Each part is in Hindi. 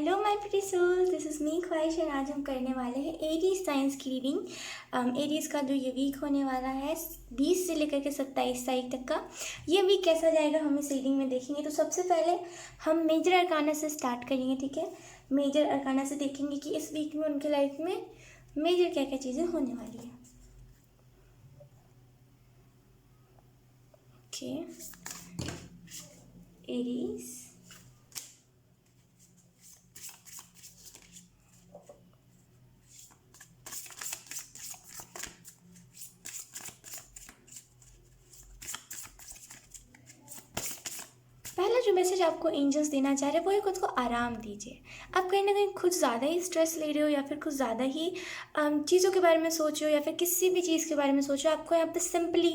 Hello my pretty souls, this is me Khwahish और आज हम करने वाले हैं एरीज साइंस की रीडिंग। एरीज का जो ये वीक होने वाला है 20 से लेकर के 27 तारीख तक का, ये वीक कैसा जाएगा हम इस रीडिंग में देखेंगे। तो सबसे पहले हम मेजर अरकाना से स्टार्ट करेंगे, ठीक है। मेजर अरकाना से देखेंगे कि इस वीक में उनके लाइफ में मेजर क्या क्या चीज़ें होने वाली है। ओके, एरीज पहला जो मैसेज आपको एंजल्स देना चाह रहे हैं वो है खुद को आराम दीजिए। आप कहीं ना कहीं खुद ज़्यादा ही स्ट्रेस ले रहे हो या फिर कुछ ज़्यादा ही चीज़ों के बारे में सोच रहे हो या फिर किसी भी चीज़ के बारे में सोच रहे हो। आपको यहाँ पे सिंपली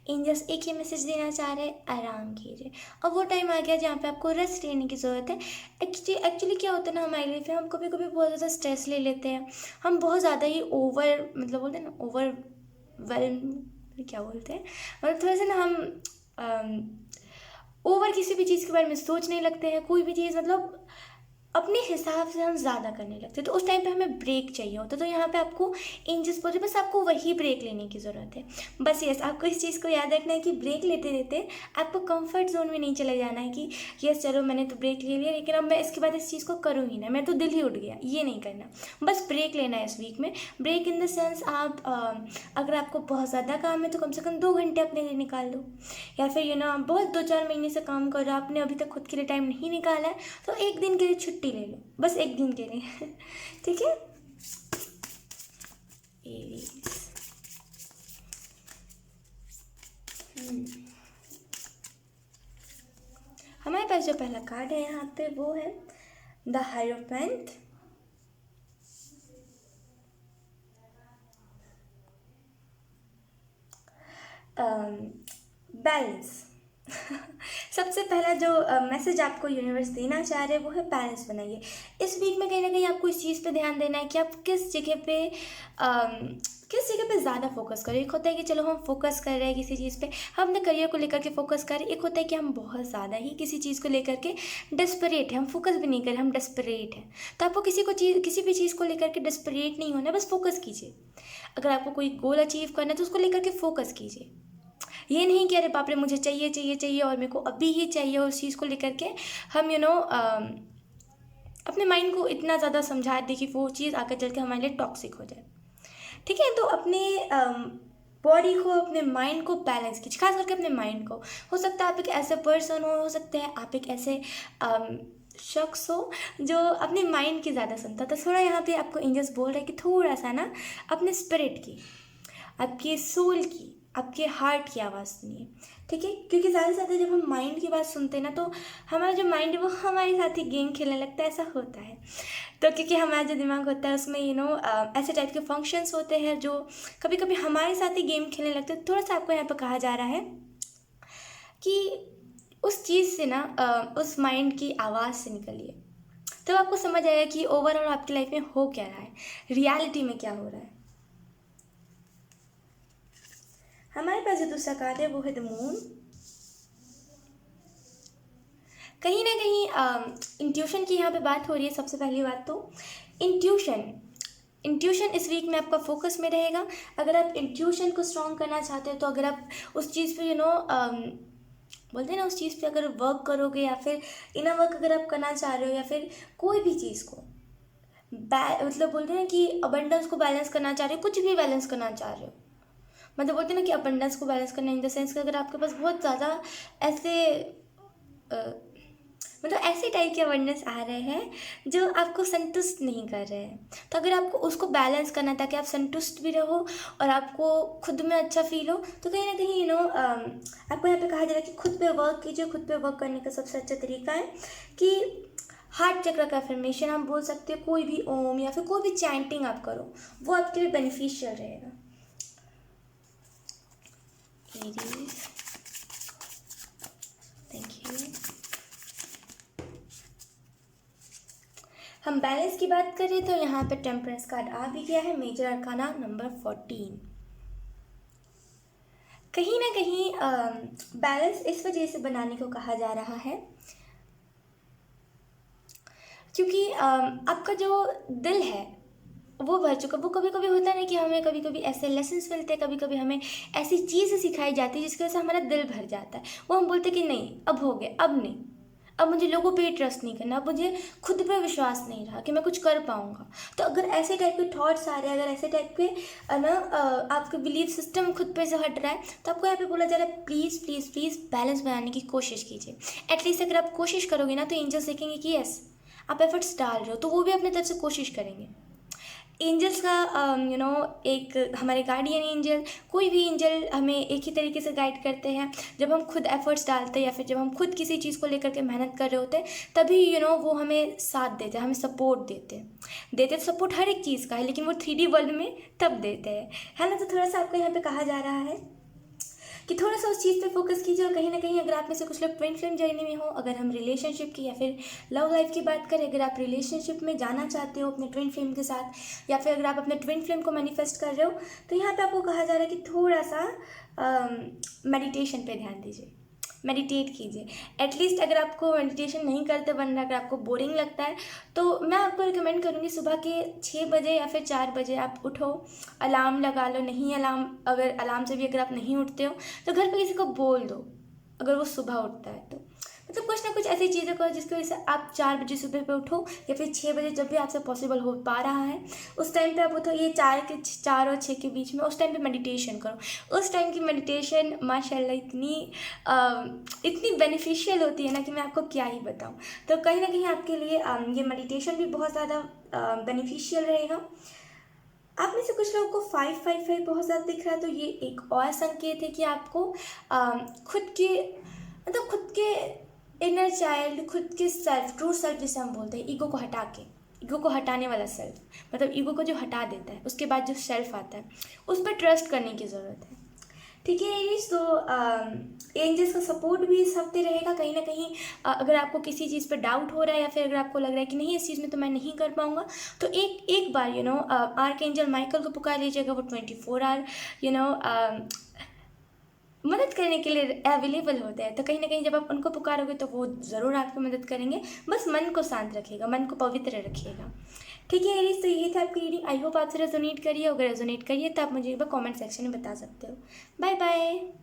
एंजल्स एक ही मैसेज देना चाह रहे हैं, आराम कीजिए। अब वो टाइम आ गया जहाँ पे आपको रेस्ट लेने की ज़रूरत है। एक्चुअली क्या होता है ना, हमारी लाइफ में हम कभी कभी बहुत ज़्यादा स्ट्रेस ले लेते हैं। हम बहुत ज़्यादा ही बोलते हैं ना ओवरवेलम, क्या बोलते हैं, मतलब थोड़ा सा ना हम ओवर किसी भी चीज़ के बारे में सोचने लगते हैं। कोई भी चीज़ मतलब अपने हिसाब से हम ज़्यादा करने लगते हैं, तो उस टाइम पे हमें ब्रेक चाहिए होता है। तो यहाँ पे आपको एंजल्स बोल रहे बस आपको वही ब्रेक लेने की ज़रूरत है। बस यस, आपको इस चीज़ को याद रखना है कि ब्रेक लेते लेते आपको कंफर्ट जोन में नहीं चले जाना है कि यस चलो मैंने तो ब्रेक ले लिया लेकिन अब मैं इसके बाद इस चीज़ को करूँ ही ना, मैं तो दिल ही उठ गया, ये नहीं करना। बस ब्रेक लेना है इस वीक में। ब्रेक इन द सेंस आप अगर आपको बहुत ज़्यादा काम है तो कम से कम 2 घंटे अपने लिए निकाल दो। या फिर आप बहुत 2-4 महीने से काम कर रहे हो, आपने अभी तक खुद के लिए टाइम नहीं निकाला है, तो एक दिन के लिए छुट्टी ले लो, बस एक दिन के लिए ठीक है। एरीज हमारे पास जो पहला कार्ड है यहाँ पे वो है द हायरोफेंट। बैलेंस सबसे पहला जो मैसेज आपको यूनिवर्स देना चाह रहे हैं वो है बैलेंस बनाइए। इस वीक में कहीं ना कहीं आपको इस चीज़ पे ध्यान देना है कि आप किस जगह पे ज़्यादा फोकस करें। एक होता है कि चलो हम फोकस कर रहे हैं किसी चीज़ पे, हम अपने करियर को लेकर के फोकस कर रहे हैं। एक होता है कि हम बहुत ज़्यादा ही किसी चीज़ को लेकर के डेस्परेट है, हम फोकस भी नहीं कर रहे, हम डेस्परेट हैं। तो आपको किसी भी चीज़ को लेकर के डेस्परेट नहीं होना है, बस फोकस कीजिए। अगर आपको कोई गोल अचीव करना है तो उसको लेकर के फोकस कीजिए। ये नहीं कि अरे बाप रे मुझे चाहिए चाहिए चाहिए और मेरे को अभी ही चाहिए, उस चीज़ को लेकर के हम अपने माइंड को इतना ज़्यादा समझा दें कि वो चीज़ आकर चल के हमारे लिए टॉक्सिक हो जाए। ठीक है, तो अपने बॉडी को, अपने माइंड को बैलेंस कीजिए, खास करके अपने माइंड को। हो सकता है आप एक ऐसे पर्सन हो सकता है आप एक ऐसे शख्स हो जो अपने माइंड की ज़्यादा सुनता। तो थोड़ा यहाँ पे आपको एंजल्स बोल रहे हैं कि थोड़ा सा ना अपने स्पिरिट की, आपके सोल की, आपके हार्ट की आवाज़ सुनिए। ठीक है, क्योंकि ज़्यादा से ज़्यादा जब हम माइंड की बात सुनते हैं ना तो हमारा जो माइंड है वो हमारे साथ ही गेम खेलने लगता है, ऐसा होता है। तो क्योंकि हमारा जो दिमाग होता है उसमें ऐसे टाइप के फंक्शंस होते हैं जो कभी कभी हमारे साथ ही गेम खेलने लगते हैं। थोड़ा सा आपको यहाँ पर कहा जा रहा है कि उस चीज़ से ना उस माइंड की आवाज़ से निकलिए, तो आपको समझ आएगा कि ओवरऑल आपकी लाइफ में हो क्या रहा है, रियलिटी में क्या हो रहा है। हमारे पास जो दूसरा कार्ड है वो है द मून। कहीं ना कहीं इंट्यूशन की यहाँ पे बात हो रही है। सबसे पहली बात तो इंट्यूशन इस वीक में आपका फोकस में रहेगा। अगर आप इंट्यूशन को स्ट्रॉन्ग करना चाहते हो तो अगर आप उस चीज़ पे बोलते हैं ना, उस चीज़ पे अगर वर्क करोगे या फिर इनर वर्क अगर आप करना चाह रहे हो या फिर कोई भी चीज़ को मतलब बोलते हैं ना कि अबंडेंस को बैलेंस करना चाह रहे हो, कुछ भी बैलेंस करना चाह रहे हो, मतलब बोलते हैं ना कि अबंडेंस को बैलेंस करना इन द सेंस कि अगर आपके पास बहुत ज़्यादा ऐसे मतलब ऐसे टाइप के अबंडेंस आ रहे हैं जो आपको संतुष्ट नहीं कर रहे हैं, तो अगर आपको उसको बैलेंस करना है ताकि आप संतुष्ट भी रहो और आपको खुद में अच्छा फील हो, तो कहीं ना कहीं आपको यहाँ पे कहा जा रहा है कि खुद पे वर्क कीजिए। खुद पे वर्क करने का सबसे अच्छा तरीका है कि हार्ट चक्र का अफर्मेशन आप बोल सकते हो, कोई भी ओम या फिर कोई भी चैंटिंग आप करो, वो आपके लिए बेनिफिशियल रहेगा। Aries, thank you. हम बैलेंस की बात करें तो यहाँ पे टेम्परेंस कार्ड आ भी गया है, मेजर अरकाना नंबर 14। कहीं ना कहीं बैलेंस इस वजह से बनाने को कहा जा रहा है क्योंकि आपका जो दिल है वो भर चुका। वो कभी कभी होता है ना कि हमें कभी कभी ऐसे लेसन्स मिलते हैं, कभी कभी हमें ऐसी चीज़ें सिखाई जाती है जिसकी वजह से हमारा दिल भर जाता है। वो हम बोलते हैं कि नहीं अब हो गया, अब नहीं, अब मुझे लोगों पे ट्रस्ट नहीं करना, अब मुझे खुद पे विश्वास नहीं रहा कि मैं कुछ कर पाऊंगा। तो अगर ऐसे टाइप के थॉट्स आ रहे हैं, अगर ऐसे टाइप के आपके बिलीफ सिस्टम खुद पे से हट रहा है, तो आपको यहाँ पे बोला जा रहा है प्लीज़ प्लीज़ प्लीज़ बैलेंस बनाने की कोशिश कीजिए। एटलीस्ट अगर आप कोशिश करोगे ना तो एंजल्स देखेंगे कि यस आप एफर्ट्स डाल रहे हो, तो वो भी अपने तरफ से कोशिश करेंगे। एंजल्स का एक हमारे गार्डियन एंजल, कोई भी एंजल हमें एक ही तरीके से गाइड करते हैं जब हम खुद एफर्ट्स डालते हैं या फिर जब हम खुद किसी चीज़ को लेकर के मेहनत कर रहे होते हैं, तभी वो हमें साथ देते हैं, हमें सपोर्ट देते हैं सपोर्ट हर एक चीज़ का है, लेकिन वो 3D वर्ल्ड में तब देते हैं, है ना। तो थोड़ा सा आपको यहाँ पे कहा जा रहा है कि थोड़ा सा उस चीज़ पे फोकस कीजिए। और कहीं ना कहीं अगर आप में से कुछ लोग ट्विन फ्लेम जर्नी में हो, अगर हम रिलेशनशिप की या फिर लव लाइफ की बात करें, अगर आप रिलेशनशिप में जाना चाहते हो अपने ट्विन फ्लेम के साथ, या फिर अगर आप अपने ट्विन फ्लेम को मैनिफेस्ट कर रहे हो, तो यहाँ पे आपको कहा जा रहा है कि थोड़ा सा मेडिटेशन पे ध्यान दीजिए, मेडिटेट कीजिए। एटलीस्ट अगर आपको मेडिटेशन नहीं करते बन रहा, अगर आपको बोरिंग लगता है, तो मैं आपको रिकमेंड करूँगी सुबह के 6 बजे या फिर 4 बजे आप उठो, अलार्म लगा लो। नहीं अलार्म, अगर अलार्म से भी अगर आप नहीं उठते हो तो घर पे किसी को बोल दो अगर वो सुबह उठता है तो। मतलब कुछ ना कुछ ऐसी चीज़ें करो जिसकी वजह से आप 4 बजे सुबह पे उठो, या फिर 6 बजे जब भी आपसे पॉसिबल हो पा रहा है उस टाइम पे आप उठो। ये 4 और 6 के बीच में उस टाइम पे मेडिटेशन करो। उस टाइम की मेडिटेशन माशाल्लाह इतनी बेनिफिशियल होती है ना कि मैं आपको क्या ही बताऊँ। तो कहीं ना कहीं आपके लिए ये मेडिटेशन भी बहुत ज़्यादा बेनिफिशियल रहेगा। आप में से कुछ लोगों को 555 बहुत ज़्यादा दिख रहा है, तो ये एक और संकेत है कि आपको खुद के मतलब खुद के इनर चाइल्ड, खुद के सेल्फ, ट्रू सेल्फ जिसे हम बोलते हैं, ईगो को हटा के, ईगो को हटाने वाला सेल्फ, मतलब ईगो को जो हटा देता है उसके बाद जो सेल्फ आता है, उस पर ट्रस्ट करने की ज़रूरत है। ठीक है एरीज, तो एंजल्स का सपोर्ट भी इस हफ्ते रहेगा। कहीं ना कहीं अगर आपको किसी चीज़ पर डाउट हो रहा है या फिर अगर आपको लग रहा है कि नहीं इस चीज़ में तो मैं नहीं कर पाऊंगा, तो एक बार आर्क एंजल माइकल को पुकार लीजिएगा। वो 24 आवर मदद करने के लिए अवेलेबल होते हैं। तो कहीं ना कहीं जब आप उनको पुकारोगे तो वो ज़रूर आपकी मदद करेंगे। बस मन को शांत रखिएगा, मन को पवित्र रखिएगा। ठीक है एरीज, तो यही था आपकी रीडिंग। आई होप आपसे रेजोनेट करिए। अगर रेजोनेट करिए तो आप मुझे एक बार कॉमेंट सेक्शन में बता सकते हो। Bye bye.